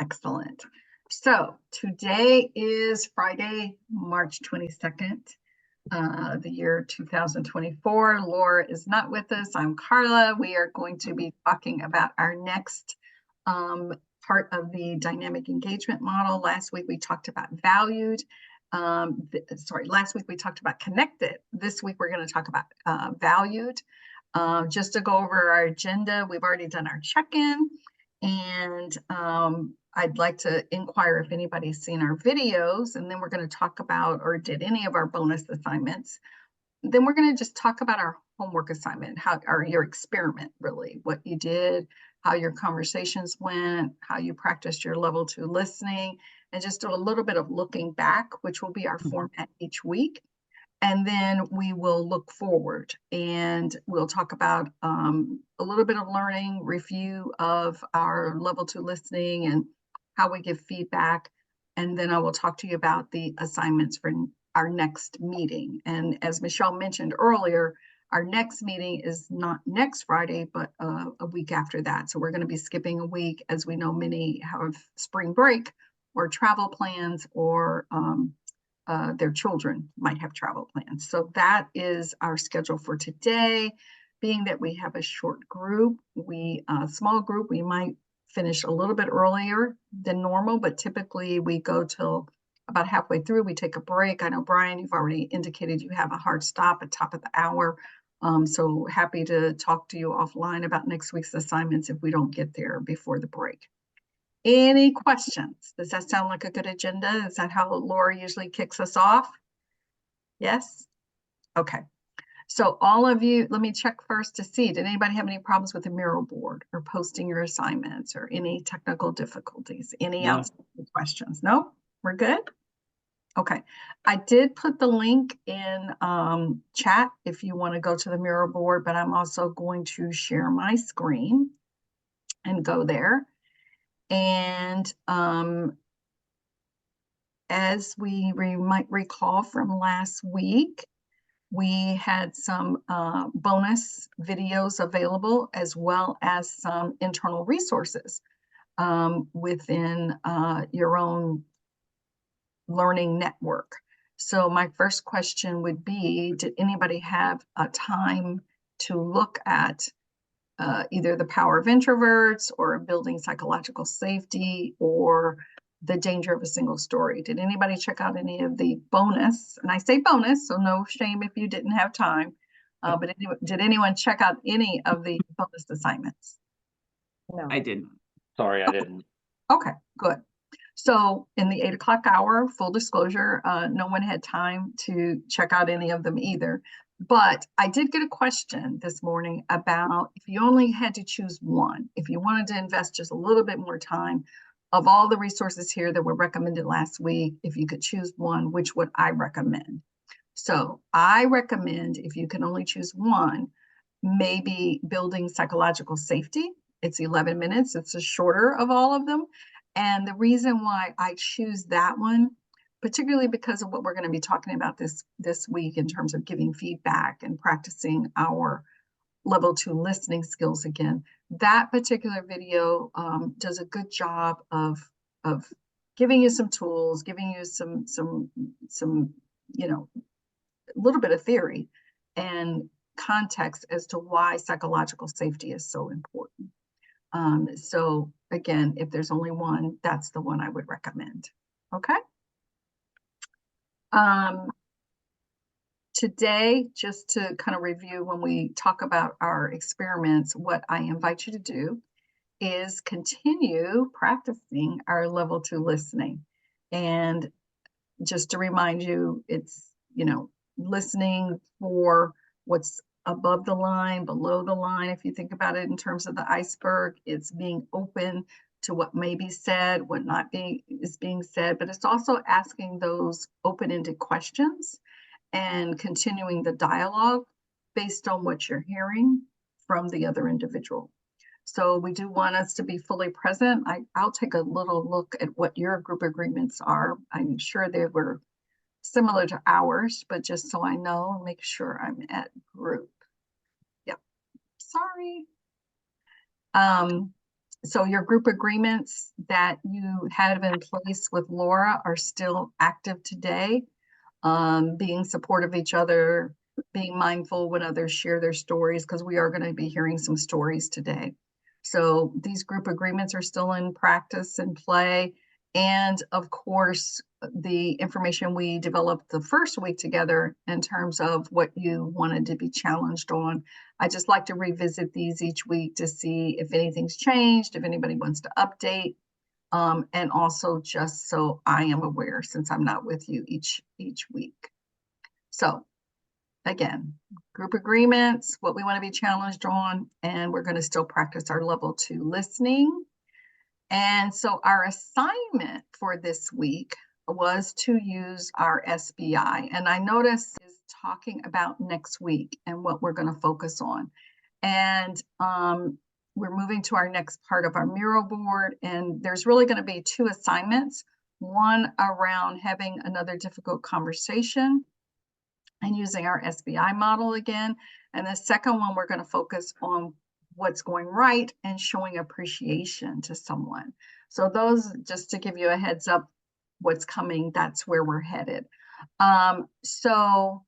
Excellent. So today is Friday, March 22nd, the year 2024. Laura is not with us. I'm Carla. We are going to be talking about our next part of the dynamic engagement model. Last week we talked about valued. Last week we talked about connected. This week we're going to talk about valued. Just to go over our agenda, we've already done our check-in, and I'd like to inquire if anybody's seen our videos, and then we're going to talk about or did any of our bonus assignments. Then we're going to just talk about our homework assignment, or your experiment, really, what you did, how your conversations went, how you practiced your level 2 listening, and just do a little bit of looking back, which will be our format each week. And then we will look forward and we'll talk about a little bit of learning, review of our level 2 listening and how we give feedback. And then I will talk to you about the assignments for our next meeting. And as Michelle mentioned earlier, our next meeting is not next Friday, but a week after that. So we're going to be skipping a week. As we know, many have spring break or travel plans, or their children might have travel plans. So that is our schedule for today. Being that we have a short group, small group, we might finish a little bit earlier than normal, but typically we go till about halfway through. We take a break. I know, Brian, you've already indicated you have a hard stop at top of the hour. So happy to talk to you offline about next week's assignments if we don't get there before the break. Any questions? Does that sound like a good agenda? Is that how Laura usually kicks us off? Yes? Okay. So all of you, let me check first to see, did anybody have any problems with the Miro board or posting your assignments or any technical difficulties? Any outstanding questions? No? We're good? Okay. I did put the link in chat if you want to go to the Miro board, but I'm also going to share my screen and go there. And as we might recall from last week, we had some bonus videos available, as well as some internal resources within your own learning network. So my first question would be, did anybody have a time to look at either the power of introverts or building psychological safety or the danger of a single story? Did anybody check out any of the bonus? And I say bonus, so no shame if you didn't have time. But did anyone check out any of the bonus assignments? No, I didn't. Sorry, I didn't. Okay, good. So in the 8 o'clock hour, full disclosure, no one had time to check out any of them either. But I did get a question this morning about if you only had to choose one, if you wanted to invest just a little bit more time, of all the resources here that were recommended last week, if you could choose one, which would I recommend? So I recommend, if you can only choose one, maybe building psychological safety. It's 11 minutes. It's the shorter of all of them. And the reason why I choose that one, particularly because of what we're going to be talking about this week in terms of giving feedback and practicing our level 2 listening skills again, that particular video does a good job of giving you some tools, giving you some a little bit of theory and context as to why psychological safety is so important. So again, if there's only one, that's the one I would recommend. Okay. Today, just to kind of review when we talk about our experiments, what I invite you to do is continue practicing our level 2 listening. And just to remind you, it's, listening for what's above the line, below the line. If you think about it in terms of the iceberg, it's being open to what may be said, what is being said, but it's also asking those open-ended questions and continuing the dialogue based on what you're hearing from the other individual. So we do want us to be fully present. I'll take a little look at what your group agreements are. I'm sure they were similar to ours, but just so I know, make sure I'm at group. Yep, sorry. So your group agreements that you had in place with Laura are still active today. Being supportive of each other, being mindful when others share their stories, because we are going to be hearing some stories today. So these group agreements are still in practice and play. And of course, the information we developed the first week together in terms of what you wanted to be challenged on. I just like to revisit these each week to see if anything's changed, if anybody wants to update. And also just so I am aware, since I'm not with you each week. So again, group agreements, what we want to be challenged on, and we're going to still practice our level 2 listening. And so our assignment for this week was to use our SBI. And I noticed is talking about next week and what we're going to focus on. And we're moving to our next part of our mural board. And there's really going to be 2 assignments, one around having another difficult conversation and using our SBI model again. And the second one, we're going to focus on what's going right and showing appreciation to someone. So those, just to give you a heads up, what's coming, that's where we're headed. So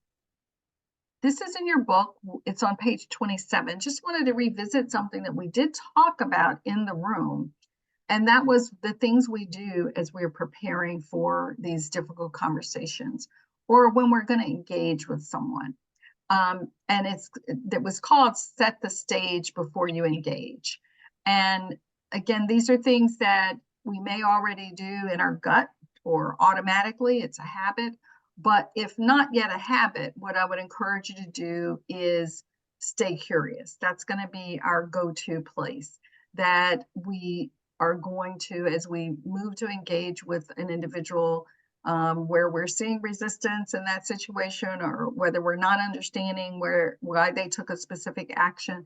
this is in your book. It's on page 27. Just wanted to revisit something that we did talk about in the room. And that was the things we do as we're preparing for these difficult conversations or when we're going to engage with someone. And it was called set the stage before you engage. And again, these are things that we may already do in our gut or automatically, it's a habit. But if not yet a habit, what I would encourage you to do is stay curious. That's going to be our go-to place that we are going to, as we move to engage with an individual where we're seeing resistance in that situation, or whether we're not understanding why they took a specific action.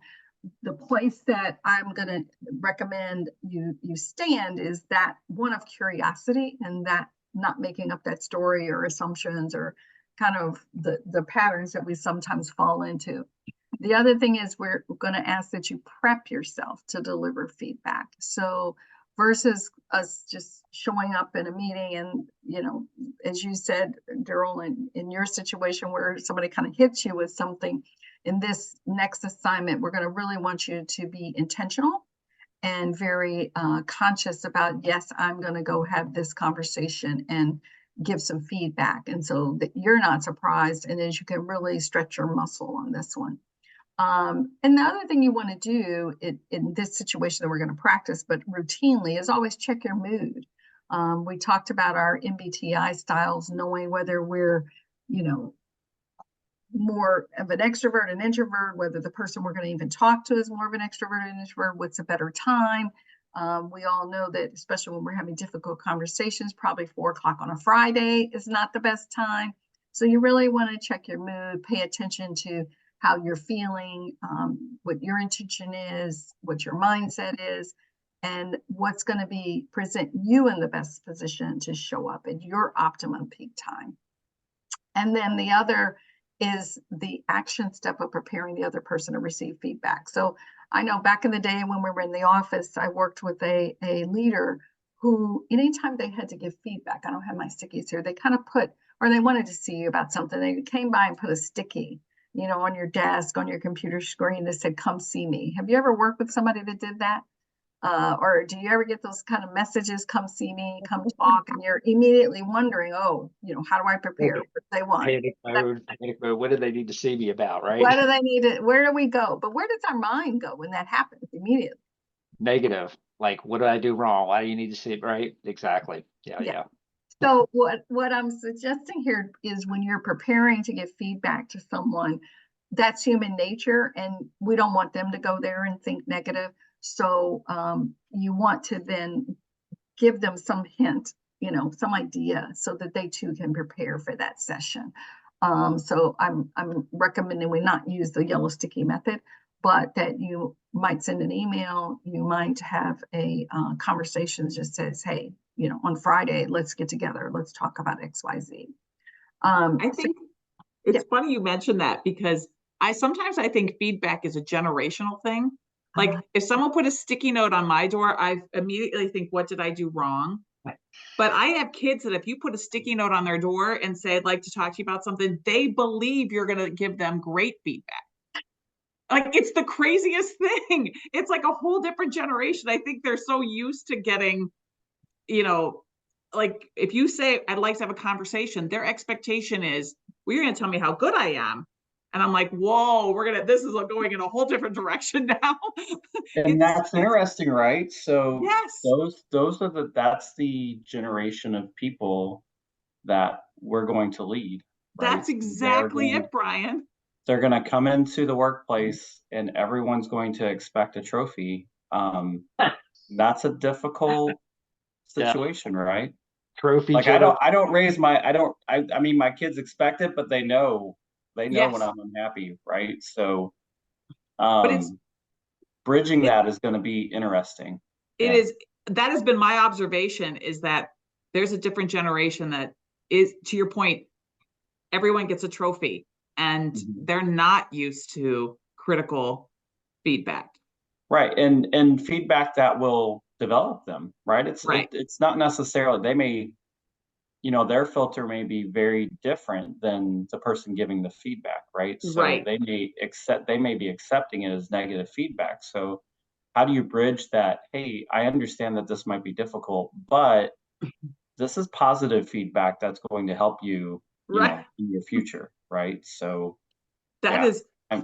The place that I'm going to recommend you stand is that one of curiosity, and that not making up that story or assumptions or kind of the patterns that we sometimes fall into. The other thing is we're going to ask that you prep yourself to deliver feedback. So versus us just showing up in a meeting and, you know, as you said, Daryl, in your situation where somebody kind of hits you with something, in this next assignment, we're going to really want you to be intentional and very conscious about, yes, I'm going to go have this conversation and give some feedback. And so that you're not surprised, and as you can really stretch your muscle on this one. And the other thing you want to do in this situation that we're going to practice, but routinely, is always check your mood. We talked about our MBTI styles, knowing whether we're, you know, more of an extrovert, an introvert, whether the person we're going to even talk to is more of an extrovert or an introvert, what's a better time. We all know that, especially when we're having difficult conversations, probably 4 o'clock on a Friday is not the best time. So you really want to check your mood, pay attention to how you're feeling, what your intention is, what your mindset is, and what's going to be present you in the best position to show up at your optimum peak time. And then the other is the action step of preparing the other person to receive feedback. So I know back in the day when we were in the office, I worked with a leader who, anytime they had to give feedback, I don't have my stickies here, they kind of put, or they wanted to see you about something, they came by and put a sticky, you know, on your desk, on your computer screen that said, come see me. Have you ever worked with somebody that did that? Or do you ever get those kind of messages, come see me, come talk, and you're immediately wondering, oh, you know, how do I prepare? What they want? What do they need to see me about, right? What do they need to, where do we go? But where does our mind go when that happens immediately? Negative. Like, what did I do wrong? Why do you need to see it, right? Exactly. Yeah. So what I'm suggesting here is when you're preparing to give feedback to someone, that's human nature, and we don't want them to go there and think negative. So you want to then give them some hint, you know, some idea so that they too can prepare for that session. So I'm recommending we not use the yellow sticky method, but that you might send an email, you might have a conversation that just says, hey, you know, on Friday, let's get together, let's talk about XYZ. I think it's funny you mentioned that, because I sometimes think feedback is a generational thing. Like if someone put a sticky note on my door, I immediately think, what did I do wrong? But I have kids that if you put a sticky note on their door and say, I'd like to talk to you about something, they believe you're going to give them great feedback. Like it's the craziest thing. It's like a whole different generation. I think they're so used to getting, you know, like if you say, I'd like to have a conversation, their expectation is, well, you're going to tell me how good I am. And I'm like, whoa, this is going in a whole different direction now. And that's interesting, right? So yes, that's the generation of people that we're going to lead. Right? That's exactly it, Brian. They're going to come into the workplace and everyone's going to expect a trophy. That's a difficult situation, right? Trophy. Like I don't raise my, I mean, my kids expect it, but they know Yes. when I'm unhappy, right? So, but bridging that is going to be interesting. It is. That has been my observation, is that there's a different generation that is, to your point, everyone gets a trophy and they're not used to critical feedback. Right. And feedback that will develop them, right? It's not necessarily, they may, you know, their filter may be very different than the person giving the feedback, right? So they may be accepting it as negative feedback. So how do you bridge that? Hey, I understand that this might be difficult, but this is positive feedback that's going to help you, you know, in your future, right? So that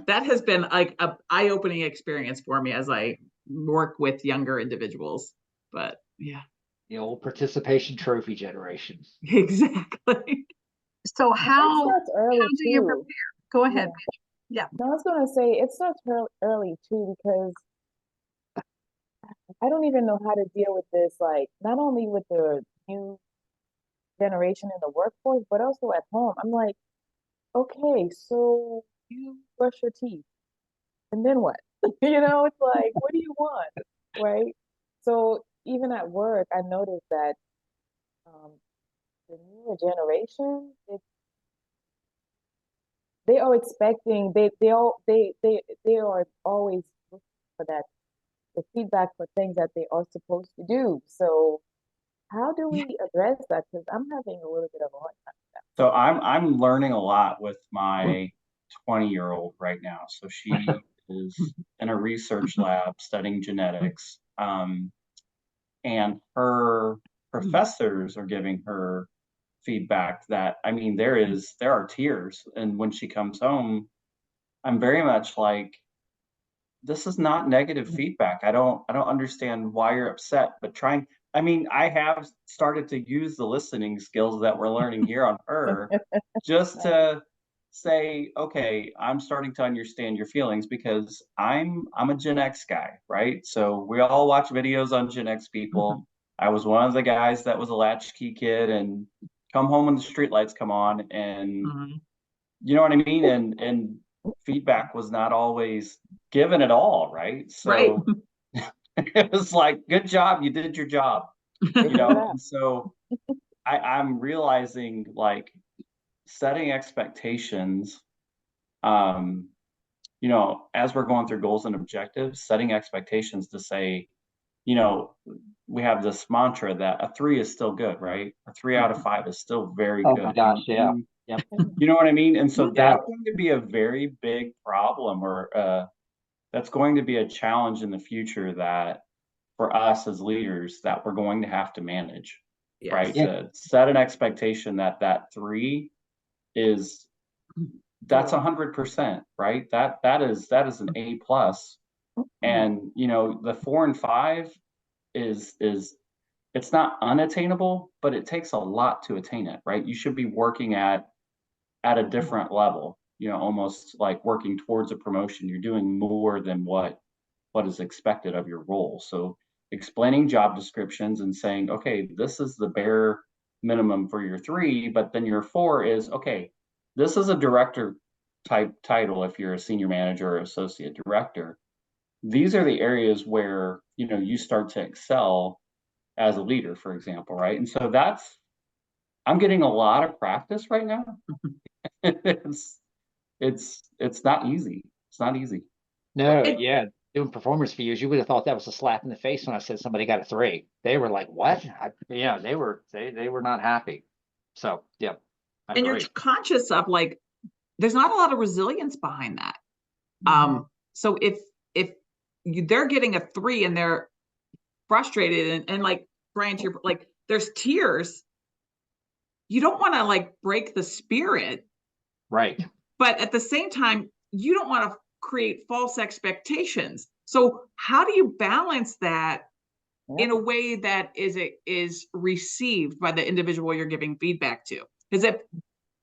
has been like a eye-opening experience for me as I work with younger individuals. But yeah, the old participation trophy generation. Exactly. So how do you prepare? Go ahead. Yeah. No, I was going to say it starts early too, because I don't even know how to deal with this, like not only with the new generation in the workforce, but also at home. I'm like, okay, so you brush your teeth and then what? You know, it's like, what do you want? Right? So even at work, I noticed that the newer generation, they are expecting, they are always looking for that, the feedback for things that they are supposed to do. So how do we address that? Because I'm having a little bit of a hard time with that. So I'm learning a lot with my 20-year-old right now. So she is in a research lab studying genetics. And her professors are giving her feedback that, I mean, there are tears. And when she comes home, I'm very much like, this is not negative feedback. I don't understand why you're upset, but I mean, I have started to use the listening skills that we're learning here on her just to say, okay, I'm starting to understand your feelings, because I'm a Gen X guy, right? So we all watch videos on Gen X people. I was one of the guys that was a latchkey kid and come home when the streetlights come on, and you know what I mean? And feedback was not always given at all, right? So it was like, good job, you did your job, you know? And so I'm realizing, like, setting expectations, you know, as we're going through goals and objectives, setting expectations to say, you know, we have this mantra that a 3 is still good, right? A 3 out of 5 is still very good. Oh my gosh, yeah. Yep. You know what I mean? And so that's going to be a very big problem, or that's going to be a challenge in the future that for us as leaders that we're going to have to manage, right? To set an expectation that 3 is, that's 100%, right? That is an A plus. And you know, the 4 and 5 is it's not unattainable, but it takes a lot to attain it, right? You should be working at a different level, you know, almost like working towards a promotion. You're doing more than what is expected of your role. So explaining job descriptions and saying, okay, this is the bare minimum for your 3, but then your 4 is, okay, this is a director type title if you're a senior manager or associate director. These are the areas where, you know, you start to excel as a leader, for example, right? And so I'm getting a lot of practice right now. It's not easy. It's not easy. No, yeah. doing performance reviews, you would have thought that was a slap in the face when I said somebody got a 3. They were like, what? Yeah, they were not happy. So, yeah. I And you're agree. conscious of like, there's not a lot of resilience behind that. So if they're getting a 3 and they're frustrated and like Brian, to your, like there's tears, you don't want to like break the spirit, Right. but at the same time, you don't want to create false expectations. So how do you balance that in a way that is received by the individual you're giving feedback to? Because if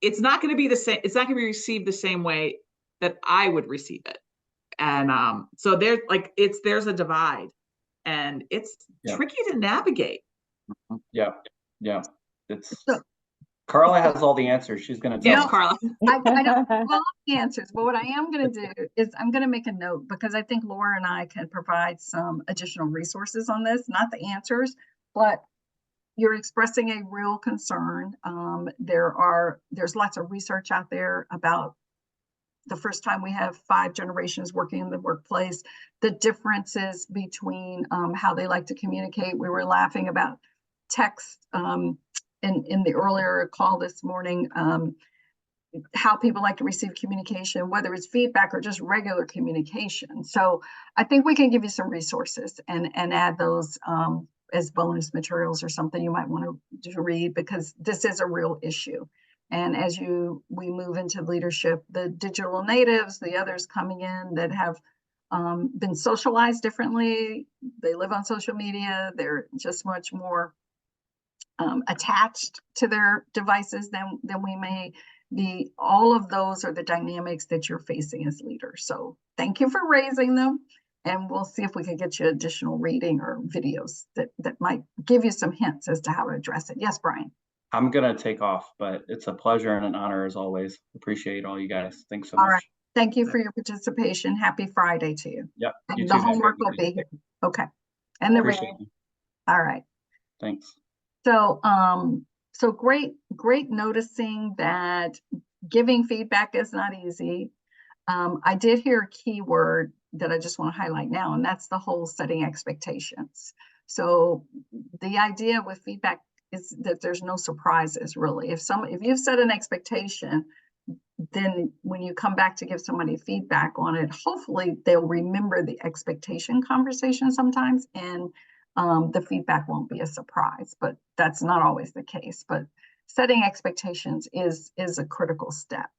it's not going to be the same, it's not going to be received the same way that I would receive it. And so there's a divide, and it's tricky to navigate. Yeah. It's So- Carla has all the answers. She's going to tell Yes, us. Carla. I don't have all the answers, but what I am going to do is I'm going to make a note, because I think Laura and I can provide some additional resources on this, not the answers, but you're expressing a real concern. There's lots of research out there about the first time we have 5 generations working in the workplace, the differences between how they like to communicate. We were laughing about text in the earlier call this morning, how people like to receive communication, whether it's feedback or just regular communication. So I think we can give you some resources and add those as bonus materials or something you might want to read, because this is a real issue. And as we move into leadership, the digital natives, the others coming in that have been socialized differently, they live on social media, they're just much more attached to their devices than we may be. All of those are the dynamics that you're facing as leaders. So thank you for raising them. And we'll see if we can get you additional reading or videos that might give you some hints as to how to address it. Yes, Brian. I'm going to take off, but it's a pleasure and an honor as always. Appreciate all you guys. Thanks so much. All right. Thank you for your participation. Happy Friday to you. Yep. And the homework will be here. Okay. And the reading. All right. Thanks. So, so great noticing that giving feedback is not easy. I did hear a key word that I just want to highlight now, and that's the whole setting expectations. So the idea with feedback is that there's no surprises really. If you've set an expectation, then when you come back to give somebody feedback on it, hopefully they'll remember the expectation conversation sometimes, and the feedback won't be a surprise, but that's not always the case. But setting expectations is a critical step.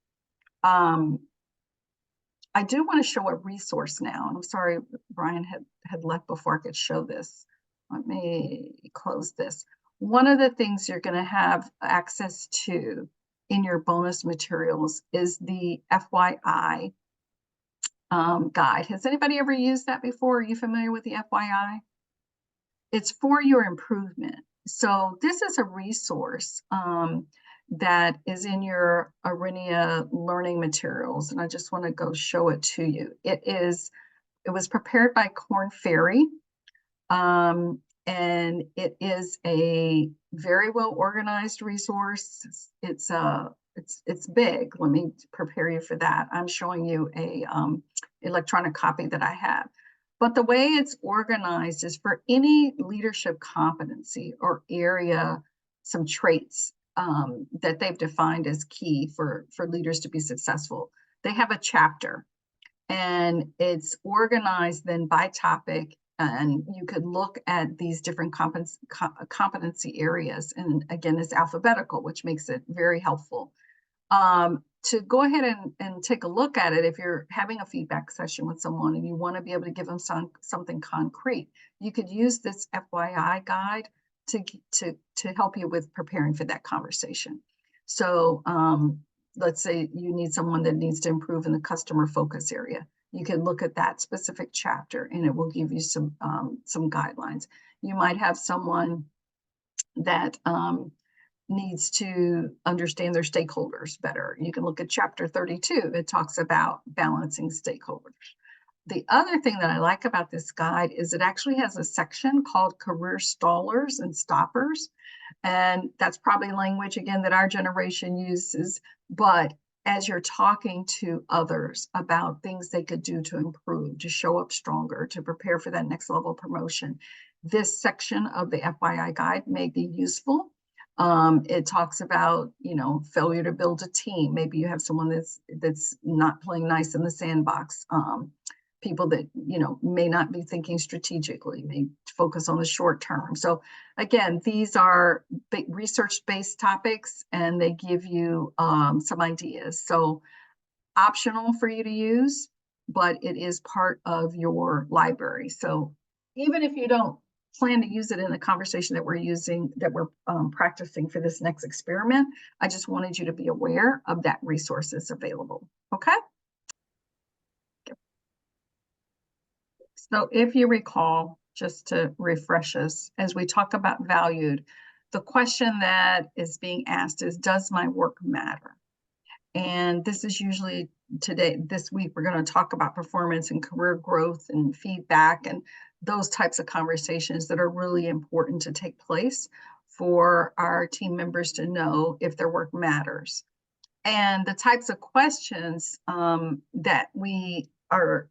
I do want to show a resource now, and I'm sorry Brian had left before I could show this. Let me close this. One of the things you're going to have access to in your bonus materials is the FYI guide. Has anybody ever used that before? Are you familiar with the FYI? It's for your improvement. So this is a resource that is in your Aurinia learning materials, and I just want to go show it to you. It was prepared by Korn Ferry, and it is a very well organized resource. It's big. Let me prepare you for that. I'm showing you a electronic copy that I have. But the way it's organized is for any leadership competency or area, some traits that they've defined as key for leaders to be successful. They have a chapter, and it's organized then by topic, and you could look at these different competency areas, and again, it's alphabetical, which makes it very helpful. To go ahead and take a look at it, if you're having a feedback session with someone and you want to be able to give them something concrete, you could use this FYI guide to help you with preparing for that conversation. So let's say you need someone that needs to improve in the customer focus area. You can look at that specific chapter and it will give you some guidelines. You might have someone that needs to understand their stakeholders better. You can look at chapter 32. It talks about balancing stakeholders. The other thing that I like about this guide is it actually has a section called career stallers and stoppers. And that's probably language, again, that our generation uses, but as you're talking to others about things they could do to improve, to show up stronger, to prepare for that next level promotion, this section of the FYI guide may be useful. It talks about, failure to build a team. Maybe you have someone that's not playing nice in the sandbox. People that, may not be thinking strategically, may focus on the short term. So again, these are big research-based topics, and they give you some ideas. So optional for you to use, but it is part of your library. So even if you don't plan to use it in the conversation that we're practicing for this next experiment, I just wanted you to be aware of that resources available. Okay. So if you recall, just to refresh us, as we talk about valued, the question that is being asked is, does my work matter? And this is usually this week, we're going to talk about performance and career growth and feedback and those types of conversations that are really important to take place for our team members to know if their work matters. And the types of questions that we are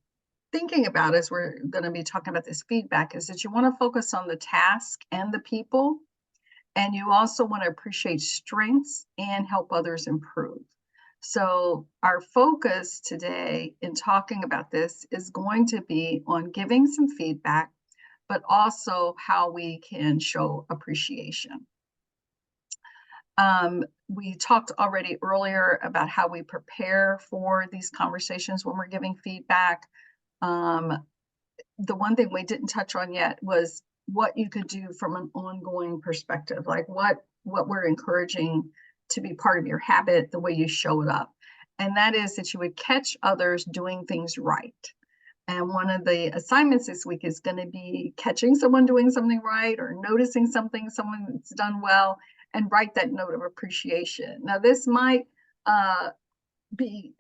thinking about as we're going to be talking about this feedback is that you want to focus on the task and the people, and you also want to appreciate strengths and help others improve. So our focus today in talking about this is going to be on giving some feedback, but also how we can show appreciation. We talked already earlier about how we prepare for these conversations when we're giving feedback. The one thing we didn't touch on yet was what you could do from an ongoing perspective, like what we're encouraging to be part of your habit, the way you show it up. And that is that you would catch others doing things right. And one of the assignments this week is going to be catching someone doing something right or noticing something someone's done well, and write that note of appreciation. Now, this might be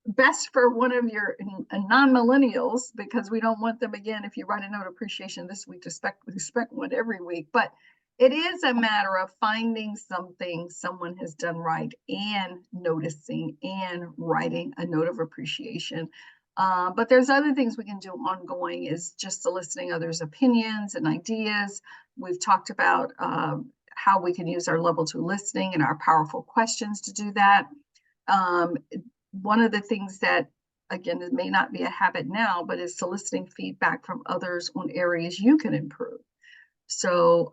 best for one of your non-millennials, because we don't want them, again, if you write a note of appreciation this week, to expect one every week. But it is a matter of finding something someone has done right and noticing and writing a note of appreciation. But there's other things we can do ongoing, is just soliciting others' opinions and ideas. We've talked about how we can use our level 2 listening and our powerful questions to do that. One of the things that, again, it may not be a habit now, but is soliciting feedback from others on areas you can improve. So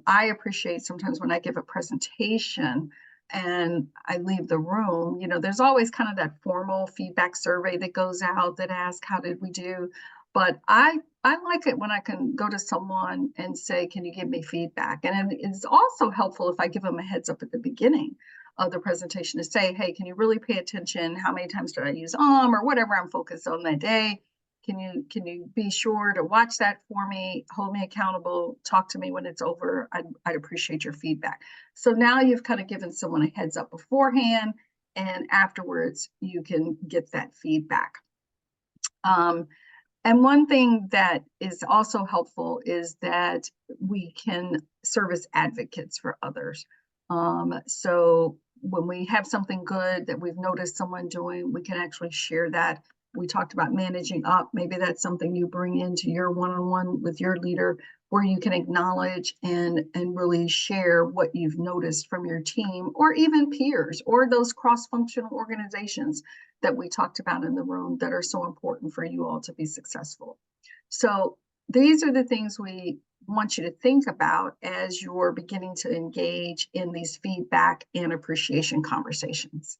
I appreciate sometimes when I give a presentation and I leave the room, there's always kind of that formal feedback survey that goes out that asks, how did we do? But I like it when I can go to someone and say, can you give me feedback? And it's also helpful if I give them a heads up at the beginning of the presentation to say, hey, can you really pay attention? How many times did I use or whatever I'm focused on that day? Can you be sure to watch that for me, hold me accountable, talk to me when it's over? I'd appreciate your feedback. So now you've kind of given someone a heads up beforehand, and afterwards you can get that feedback. And one thing that is also helpful is that we can serve as advocates for others. So when we have something good that we've noticed someone doing, we can actually share that. We talked about managing up. Maybe that's something you bring into your one-on-one with your leader, where you can acknowledge and really share what you've noticed from your team, or even peers, or those cross-functional organizations that we talked about in the room that are so important for you all to be successful. So these are the things we want you to think about as you're beginning to engage in these feedback and appreciation conversations.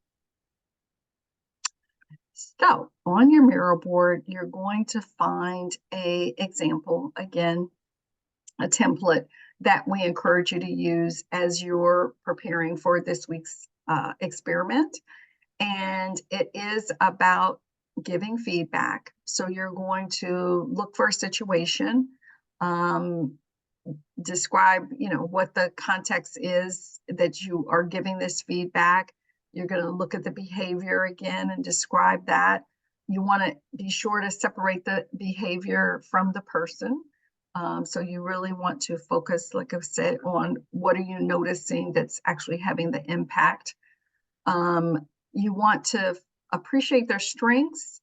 So on your Miro board, you're going to find an example, again, a template that we encourage you to use as you're preparing for this week's experiment. And it is about giving feedback. So you're going to look for a situation, describe, what the context is that you are giving this feedback. You're going to look at the behavior again and describe that. You want to be sure to separate the behavior from the person. So you really want to focus, like I've said, on what are you noticing that's actually having the impact. You want to appreciate their strengths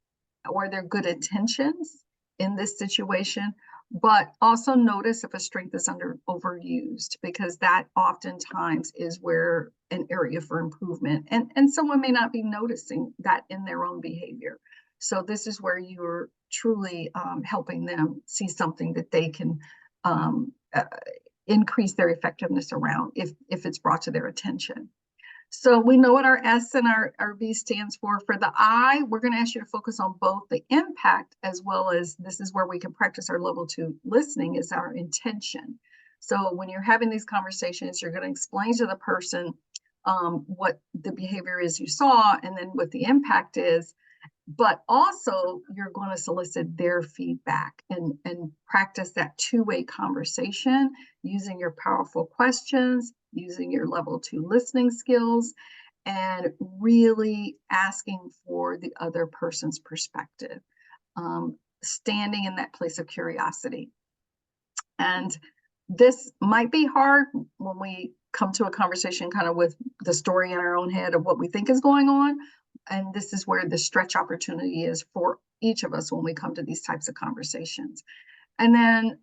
or their good intentions in this situation, but also notice if a strength is overused, because that oftentimes is where an area for improvement, and someone may not be noticing that in their own behavior. So this is where you're truly helping them see something that they can increase their effectiveness around if it's brought to their attention. So we know what our S and our V stands for. For the I, we're going to ask you to focus on both the impact as well as, this is where we can practice our level 2 listening, is our intention. So when you're having these conversations, you're going to explain to the person what the behavior is you saw and then what the impact is. But also you're going to solicit their feedback and practice that two-way conversation using your powerful questions, using your level 2 listening skills, and really asking for the other person's perspective, standing in that place of curiosity. And this might be hard when we come to a conversation kind of with the story in our own head of what we think is going on. And this is where the stretch opportunity is for each of us when we come to these types of conversations. And then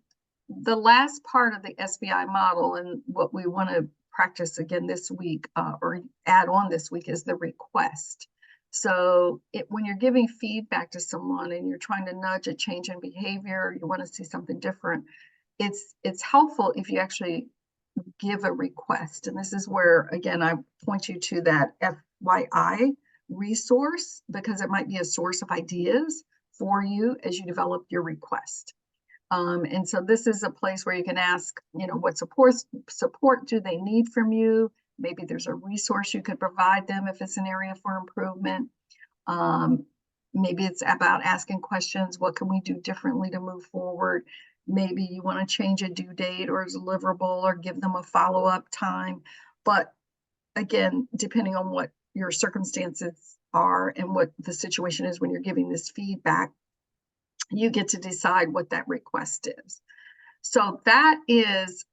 the last part of the SBI model, and what we want to practice again this week or add on this week, is the request. So when you're giving feedback to someone and you're trying to nudge a change in behavior, you want to see something different, it's helpful if you actually give a request. And this is where, again, I point you to that FYI resource, because it might be a source of ideas for you as you develop your request. And so this is a place where you can ask, what support do they need from you? Maybe there's a resource you could provide them if it's an area for improvement. Maybe it's about asking questions. What can we do differently to move forward? Maybe you want to change a due date or a deliverable or give them a follow-up time. But again, depending on what your circumstances are and what the situation is when you're giving this feedback, you get to decide what that request is. So that is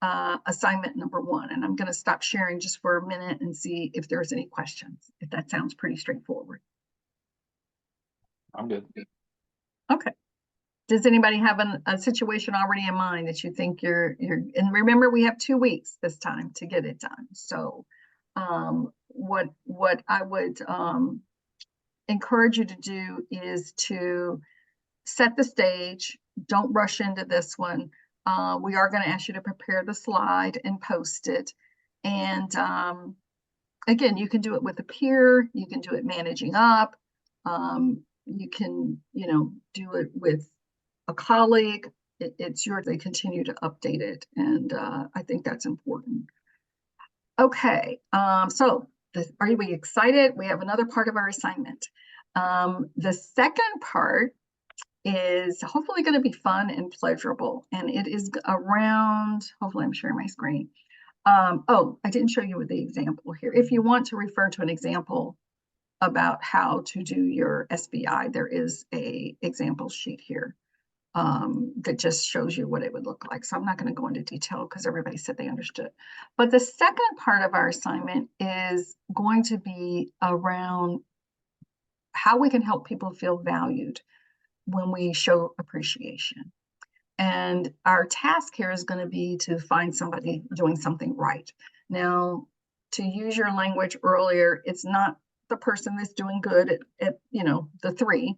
assignment number 1. And I'm going to stop sharing just for a minute and see if there's any questions, if that sounds pretty straightforward. I'm good. Okay. Does anybody have a situation already in mind that you think you're, and remember, we have 2 weeks this time to get it done. So what I would encourage you to do is to set the stage. Don't rush into this one. We are going to ask you to prepare the slide and post it. And again, you can do it with a peer. You can do it managing up. You can, do it with a colleague. It's yours. They continue to update it. And I think that's important. Okay, so are you excited? We have another part of our assignment. The second part is hopefully going to be fun and pleasurable, and it is around, hopefully I'm sharing my screen. Oh, I didn't show you the example here. If you want to refer to an example about how to do your SBI, there is a example sheet here that just shows you what it would look like. So I'm not going to go into detail because everybody said they understood. But the second part of our assignment is going to be around how we can help people feel valued when we show appreciation. And our task here is going to be to find somebody doing something right. Now, to use your language earlier, it's not the person that's doing good at the 3,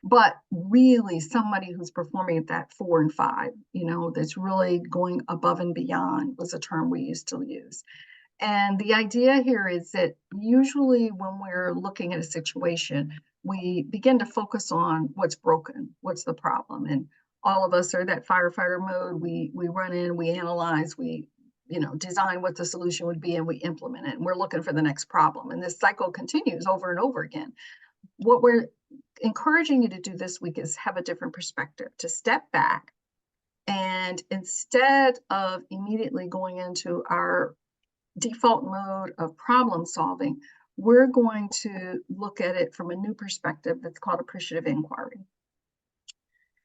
but really somebody who's performing at that 4 and 5, that's really going above and beyond, was a term we used to use. And the idea here is that usually when we're looking at a situation, we begin to focus on what's broken, what's the problem. And all of us are that firefighter mode. We run in, we analyze, we design what the solution would be, and we implement it. And we're looking for the next problem. And this cycle continues over and over again. What we're encouraging you to do this week is have a different perspective, to step back, and instead of immediately going into our default mode of problem solving, we're going to look at it from a new perspective that's called appreciative inquiry.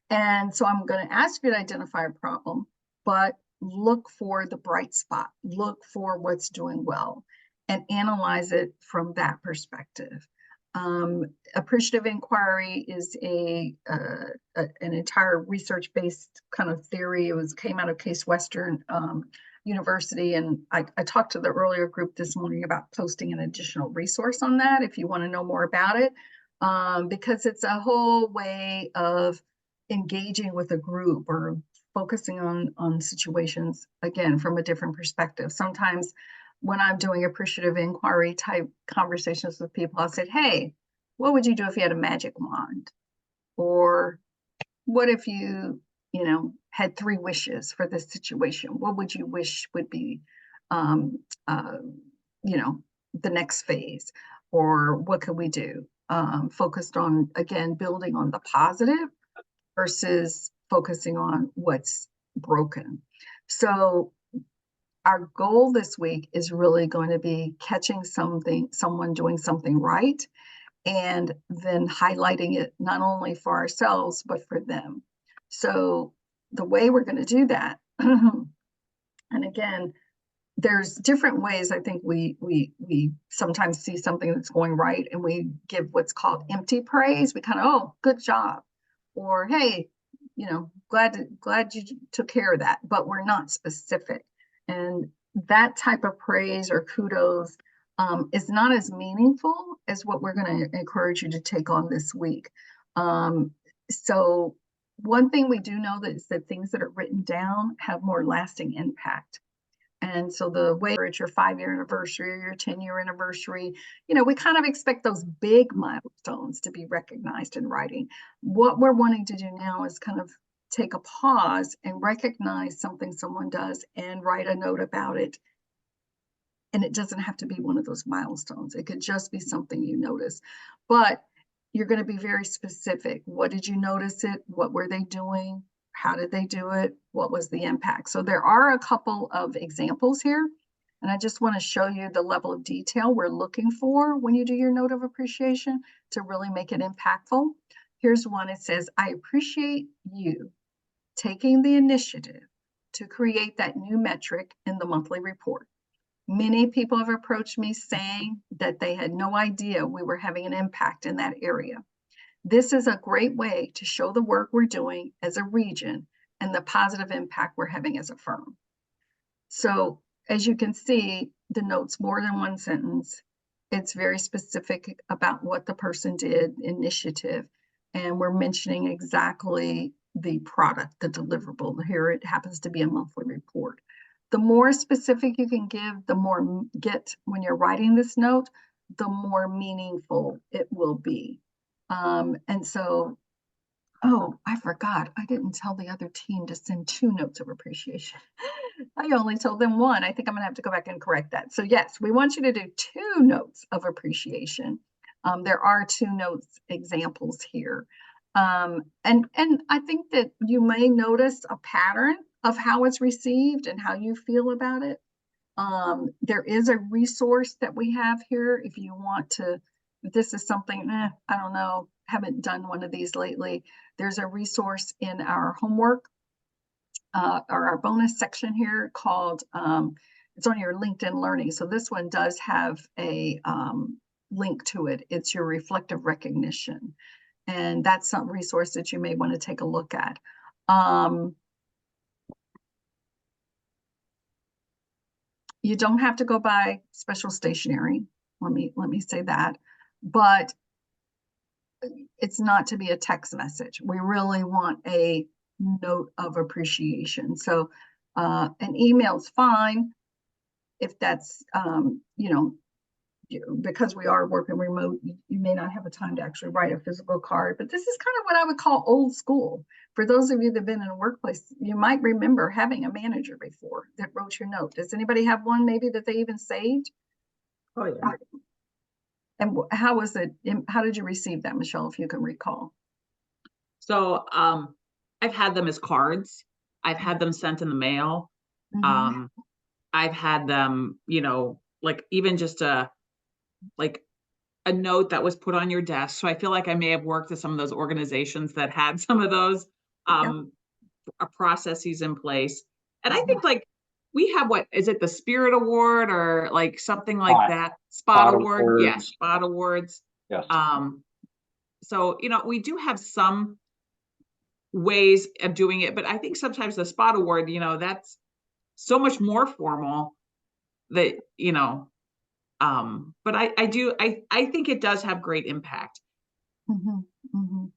And so I'm going to ask you to identify a problem, but look for the bright spot, look for what's doing well, and analyze it from that perspective. Appreciative inquiry is an entire research-based kind of theory. It came out of Case Western University, and I talked to the earlier group this morning about posting an additional resource on that if you want to know more about it, because it's a whole way of engaging with a group or focusing on situations, again, from a different perspective. Sometimes when I'm doing appreciative inquiry type conversations with people, I'll say, hey, what would you do if you had a magic wand? Or what if you had 3 wishes for this situation? What would you wish would be, the next phase? Or what could we do? Focused on, again, building on the positive versus focusing on what's broken. So our goal this week is really going to be catching someone doing something right, and then highlighting it not only for ourselves, but for them. So the way we're going to do that, and again, there's different ways. I think we sometimes see something that's going right and we give what's called empty praise. We kind of, oh, good job. Or, hey, glad you took care of that, but we're not specific. And that type of praise or kudos is not as meaningful as what we're going to encourage you to take on this week. So one thing we do know is that things that are written down have more lasting impact. And so the way it's your 5-year anniversary or your 10-year anniversary, we kind of expect those big milestones to be recognized in writing. What we're wanting to do now is kind of take a pause and recognize something someone does and write a note about it. And it doesn't have to be one of those milestones. It could just be something you notice. But you're going to be very specific. What did you notice it? What were they doing? How did they do it? What was the impact? So there are a couple of examples here. And I just want to show you the level of detail we're looking for when you do your note of appreciation to really make it impactful. Here's one. It says, I appreciate you taking the initiative to create that new metric in the monthly report. Many people have approached me saying that they had no idea we were having an impact in that area. This is a great way to show the work we're doing as a region and the positive impact we're having as a firm. So as you can see, the note's more than one sentence. It's very specific about what the person did, initiative, and we're mentioning exactly the product, the deliverable. Here it happens to be a monthly report. The more specific you can give, the more get when you're writing this note, the more meaningful it will be. And so, oh, I forgot. I didn't tell the other team to send 2 notes of appreciation. I only told them 1. I think I'm going to have to go back and correct that. So yes, we want you to do 2 notes of appreciation. There are 2 notes examples here. And I think that you may notice a pattern of how it's received and how you feel about it. There is a resource that we have here if you want to. If this is something, I don't know, haven't done one of these lately. There's a resource in our homework or our bonus section here called, it's on your LinkedIn Learning. So this one does have a link to it. It's your reflective recognition. And that's some resource that you may want to take a look at. You don't have to go buy special stationery. Let me say that. But it's not to be a text message. We really want a note of appreciation. So an email's fine if that's, because we are working remote, you may not have a time to actually write a physical card, but this is kind of what I would call old school. For those of you that have been in a workplace, you might remember having a manager before that wrote your note. Does anybody have one maybe that they even saved? Oh, yeah. And how was it? How did you receive that, Michelle, if you can recall? So I've had them as cards. I've had them sent in the mail. Mm-hmm. I've had them, like even just a note that was put on your desk. So I feel like I may have worked at some of those organizations that had some of those processes in place. And I think we have, what is it, the Spirit Award or like something like that? Spot Award. Awards. Yes, Spot Awards. Yes. So, we do have some ways of doing it, but I think sometimes the spot award, that's so much more formal that, but I think it does have great impact. Mhm, mhm.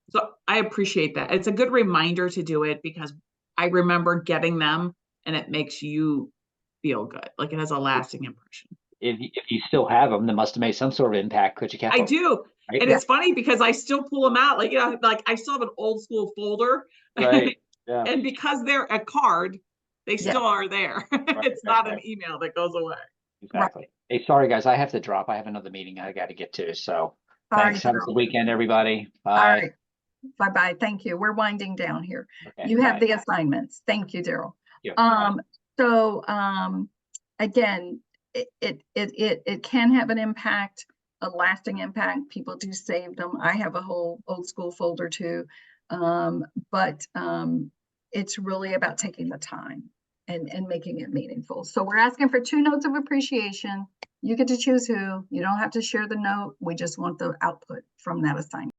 So I appreciate that. It's a good reminder to do it because I remember getting them and it makes you feel good. Like it has a lasting impression. If you still have them, they must have made some sort of impact because you kept I them. do. Right? And it's funny because I still pull them out. Like, like I still have an old school folder. Right. Yeah. And because they're a card, they still are there. It's not an email that goes away. Exactly. Hey, sorry guys, I have to drop. I have another meeting I got to get to. So All thanks. right, Have a Daryl. good weekend, everybody. All Bye. right. Bye-bye. Thank you. We're winding down here. Okay, You have bye. the assignments. Thank you, Daryl. Yeah. So again, it can have an impact, a lasting impact. People do save them. I have a whole old school folder too. But it's really about taking the time and making it meaningful. So we're asking for 2 notes of appreciation. You get to choose who. You don't have to share the note. We just want the output from that assignment.